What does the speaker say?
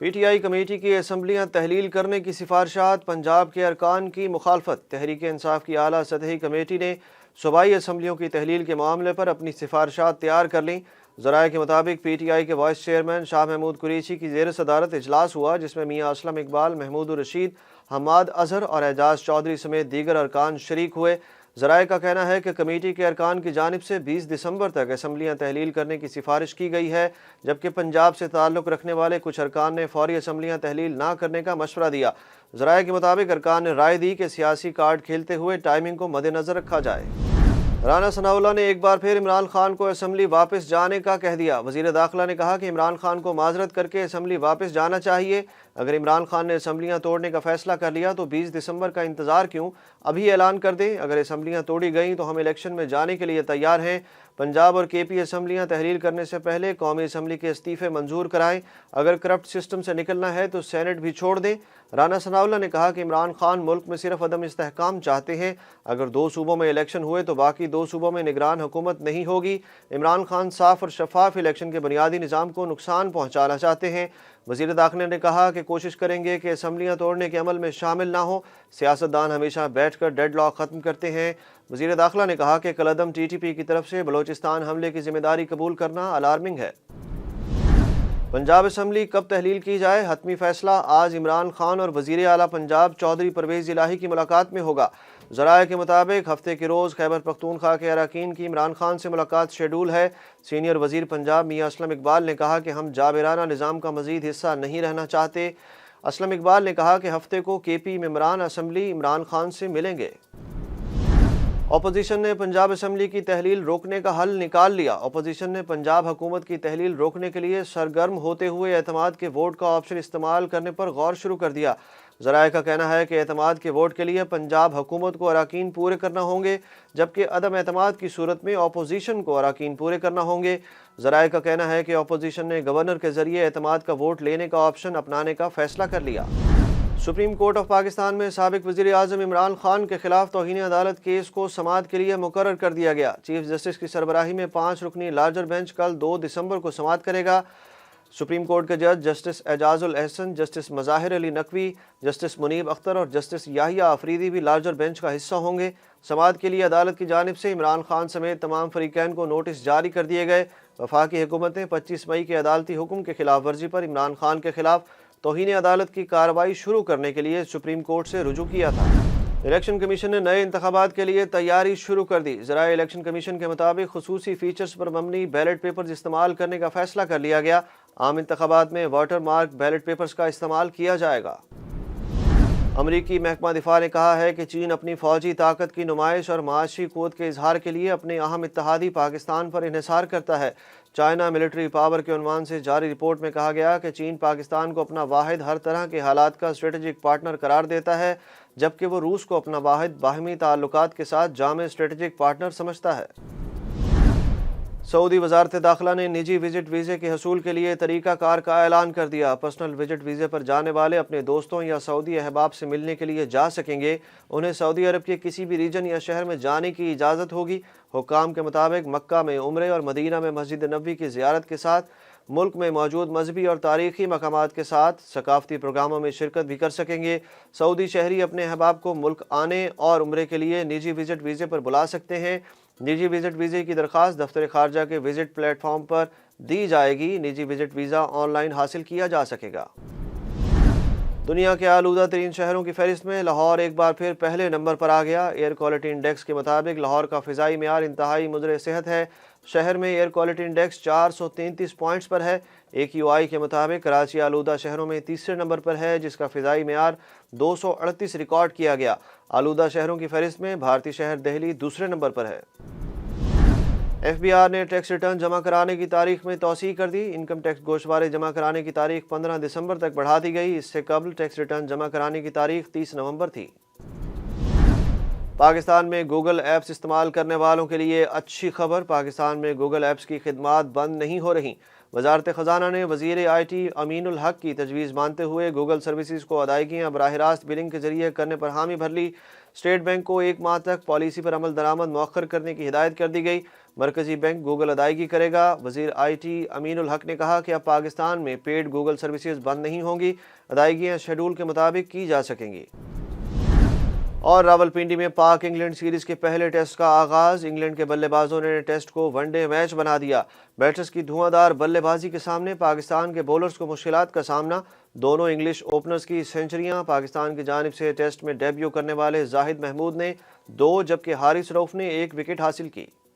P T I committee کی اسمبلیاں تحلیل کرنے کی سفارشات پنجاب کے ارکان کی مخالفت۔ تحریک انصاف کی اعلیٰ سطحی کمیٹی نے صوبائی اسمبلیوں کی تحلیل کے معاملے پر اپنی سفارشات تیار کر لیں۔ ذرائع کے مطابق پی ٹی آئی کے وائس چیئرمین شاہ محمود قریشی کی زیر صدارت اجلاس ہوا، جس میں میاں اسلم اقبال، محمود الرشید، حماد اظہر اور اعجاز چودھری سمیت دیگر ارکان شریک ہوئے۔ ذرائع کا کہنا ہے کہ کمیٹی کے ارکان کی جانب سے 20 دسمبر تک اسمبلیاں تحلیل کرنے کی سفارش کی گئی ہے، جبکہ پنجاب سے تعلق رکھنے والے کچھ ارکان نے فوری اسمبلیاں تحلیل نہ کرنے کا مشورہ دیا۔ ذرائع کے مطابق ارکان نے رائے دی کہ سیاسی کارڈ کھیلتے ہوئے ٹائمنگ کو مد نظر رکھا جائے۔ رانا ثناءاللہ نے ایک بار پھر عمران خان کو اسمبلی واپس جانے کا کہہ دیا۔ وزیر داخلہ نے کہا کہ عمران خان کو معذرت کر کے اسمبلی واپس جانا چاہیے۔ اگر عمران خان نے اسمبلیاں توڑنے کا فیصلہ کر لیا تو 20 دسمبر کا انتظار کیوں؟ ابھی اعلان کر دیں۔ اگر اسمبلیاں توڑی گئیں تو ہم الیکشن میں جانے کے لیے تیار ہیں۔ پنجاب اور کے پی اسمبلیاں تحلیل کرنے سے پہلے قومی اسمبلی کے استعفے منظور کرائیں۔ اگر کرپٹ سسٹم سے نکلنا ہے تو سینٹ بھی چھوڑ دیں۔ رانا ثناءاللہ نے کہا کہ عمران خان ملک میں صرف عدم استحکام چاہتے ہیں۔ اگر 2 صوبوں میں الیکشن ہوئے تو باقی 2 صوبوں میں نگران حکومت نہیں ہوگی۔ عمران خان صاف اور شفاف الیکشن کے بنیادی نظام کو نقصان پہنچانا چاہتے ہیں۔ وزیر داخلہ نے کہا کہ کوشش کریں گے کہ اسمبلیاں توڑنے کے عمل میں شامل نہ ہوں۔ سیاستدان ہمیشہ بیٹھ کر ڈیڈ لاک ختم کرتے ہیں۔ وزیر داخلہ نے کہا کہ کالعدم ٹی ٹی پی کی طرف سے بلوچستان حملے کی ذمہ داری قبول کرنا الارمنگ ہے۔ پنجاب اسمبلی کب تحلیل کی جائے، حتمی فیصلہ آج عمران خان اور وزیر اعلیٰ پنجاب چودھری پرویز الہی کی ملاقات میں ہوگا۔ ذرائع کے مطابق ہفتے کے روز خیبر پختونخوا کے اراکین کی عمران خان سے ملاقات شیڈول ہے۔ سینئر وزیر پنجاب میاں اسلم اقبال نے کہا کہ ہم جابرانہ نظام کا مزید حصہ نہیں رہنا چاہتے۔ اسلم اقبال نے کہا کہ ہفتے کو کے پی ممبران اسمبلی عمران خان سے ملیں گے۔ اپوزیشن نے پنجاب اسمبلی کی تحلیل روکنے کا حل نکال لیا۔ اپوزیشن نے پنجاب حکومت کی تحلیل روکنے کے لیے سرگرم ہوتے ہوئے اعتماد کے ووٹ کا آپشن استعمال کرنے پر غور شروع کر دیا۔ ذرائع کا کہنا ہے کہ اعتماد کے ووٹ کے لیے پنجاب حکومت کو اراکین پورے کرنا ہوں گے، جبکہ عدم اعتماد کی صورت میں اپوزیشن کو اراکین پورے کرنا ہوں گے۔ ذرائع کا کہنا ہے کہ اپوزیشن نے گورنر کے ذریعے اعتماد کا ووٹ لینے کا آپشن اپنانے کا فیصلہ کر لیا۔ سپریم کورٹ آف پاکستان میں سابق وزیر اعظم عمران خان کے خلاف توہین عدالت کیس کو سماعت کے لیے مقرر کر دیا گیا۔ چیف جسٹس کی سربراہی میں 5 رکنی لارجر بینچ کل 2 دسمبر کو سماعت کرے گا۔ سپریم کورٹ کے جج جسٹس اعجاز الاحسن، جسٹس مظاہر علی نقوی، جسٹس منیب اختر اور جسٹس یاحییٰ آفریدی بھی لارجر بینچ کا حصہ ہوں گے۔ سماعت کے لیے عدالت کی جانب سے عمران خان سمیت تمام فریقین کو نوٹس جاری کر دیے گئے۔ وفاقی حکومت نے 25 مئی کے عدالتی حکم کے خلاف ورزی پر عمران خان کے خلاف توہین عدالت کی کارروائی شروع کرنے کے لیے سپریم کورٹ سے رجوع کیا تھا۔ الیکشن کمیشن نے نئے انتخابات کے لیے تیاری شروع کر دی۔ ذرائع الیکشن کمیشن کے مطابق خصوصی فیچرز پر مبنی بیلٹ پیپرز استعمال کرنے کا فیصلہ کر لیا گیا۔ عام انتخابات میں واٹر مارک بیلٹ پیپرز کا استعمال کیا جائے گا۔ امریکی محکمہ دفاع نے کہا ہے کہ چین اپنی فوجی طاقت کی نمائش اور معاشی قوت کے اظہار کے لیے اپنے اہم اتحادی پاکستان پر انحصار کرتا ہے۔ چائنا ملٹری پاور کے عنوان سے جاری رپورٹ میں کہا گیا کہ چین پاکستان کو اپنا واحد ہر طرح کے حالات کا اسٹریٹجک پارٹنر قرار دیتا ہے، جبکہ وہ روس کو اپنا واحد باہمی تعلقات کے ساتھ جامع اسٹریٹجک پارٹنر سمجھتا ہے۔ سعودی وزارت داخلہ نے نجی وزٹ ویزے کے حصول کے لیے طریقہ کار کا اعلان کر دیا۔ پرسنل وزٹ ویزے پر جانے والے اپنے دوستوں یا سعودی احباب سے ملنے کے لیے جا سکیں گے۔ انہیں سعودی عرب کے کسی بھی ریجن یا شہر میں جانے کی اجازت ہوگی۔ حکام کے مطابق مکہ میں عمرے اور مدینہ میں مسجد نبوی کی زیارت کے ساتھ ملک میں موجود مذہبی اور تاریخی مقامات کے ساتھ ثقافتی پروگراموں میں شرکت بھی کر سکیں گے۔ سعودی شہری اپنے احباب کو ملک آنے اور عمرے کے لیے نجی وزٹ ویزے پر بلا سکتے ہیں۔ نجی وزٹ ویزے کی درخواست دفتر خارجہ کے وزٹ پلیٹ فارم پر دی جائے گی۔ نجی وزٹ ویزا آن لائن حاصل کیا جا سکے گا۔ دنیا کے آلودہ ترین شہروں کی فہرست میں لاہور ایک بار پھر پہلے نمبر پر آ گیا۔ ایئر کوالٹی انڈیکس کے مطابق لاہور کا فضائی معیار انتہائی مضر صحت ہے۔ شہر میں ایئر کوالٹی انڈیکس 433 پوائنٹس پر ہے۔ AQI کے مطابق کراچی آلودہ شہروں میں تیسرے نمبر پر ہے، جس کا فضائی معیار 238 ریکارڈ کیا گیا۔ آلودہ شہروں کی فہرست میں بھارتی شہر دہلی دوسرے نمبر پر ہے۔ FBR نے ٹیکس ریٹرن جمع کرانے کی تاریخ میں توسیع کر دی۔ انکم ٹیکس گوشوارے جمع کرانے کی تاریخ 15 دسمبر تک بڑھا دی گئی۔ اس سے قبل ٹیکس ریٹرن جمع کرانے کی تاریخ 30 نومبر تھی۔ پاکستان میں گوگل ایپس استعمال کرنے والوں کے لیے اچھی خبر۔ پاکستان میں گوگل ایپس کی خدمات بند نہیں ہو رہی۔ وزارت خزانہ نے وزیر آئی ٹی امین الحق کی تجویز مانتے ہوئے گوگل سروسز کو ادائیگیاں براہ راست بلنگ کے ذریعے کرنے پر حامی بھر لی۔ اسٹیٹ بینک کو 1 ماہ تک پالیسی پر عمل درآمد مؤخر کرنے کی ہدایت کر دی گئی۔ مرکزی بینک گوگل ادائیگی کرے گا۔ وزیر آئی ٹی امین الحق نے کہا کہ اب پاکستان میں پیڈ گوگل سروسز بند نہیں ہوں گی، ادائیگیاں شیڈول کے مطابق کی جا سکیں گی۔ اور راولپنڈی میں پاک انگلینڈ سیریز کے پہلے ٹیسٹ کا آغاز، انگلینڈ کے بلے بازوں نے ٹیسٹ کو ون ڈے میچ بنا دیا۔ بیٹرز کی دھواں دھار بلے بازی کے سامنے پاکستان کے بولرز کو مشکلات کا سامنا۔ دونوں انگلش اوپنرز کی سنچریاں۔ پاکستان کی جانب سے ٹیسٹ میں ڈیبیو کرنے والے زاہد محمود نے 2 جبکہ حارث رؤف نے 1 وکٹ حاصل کی۔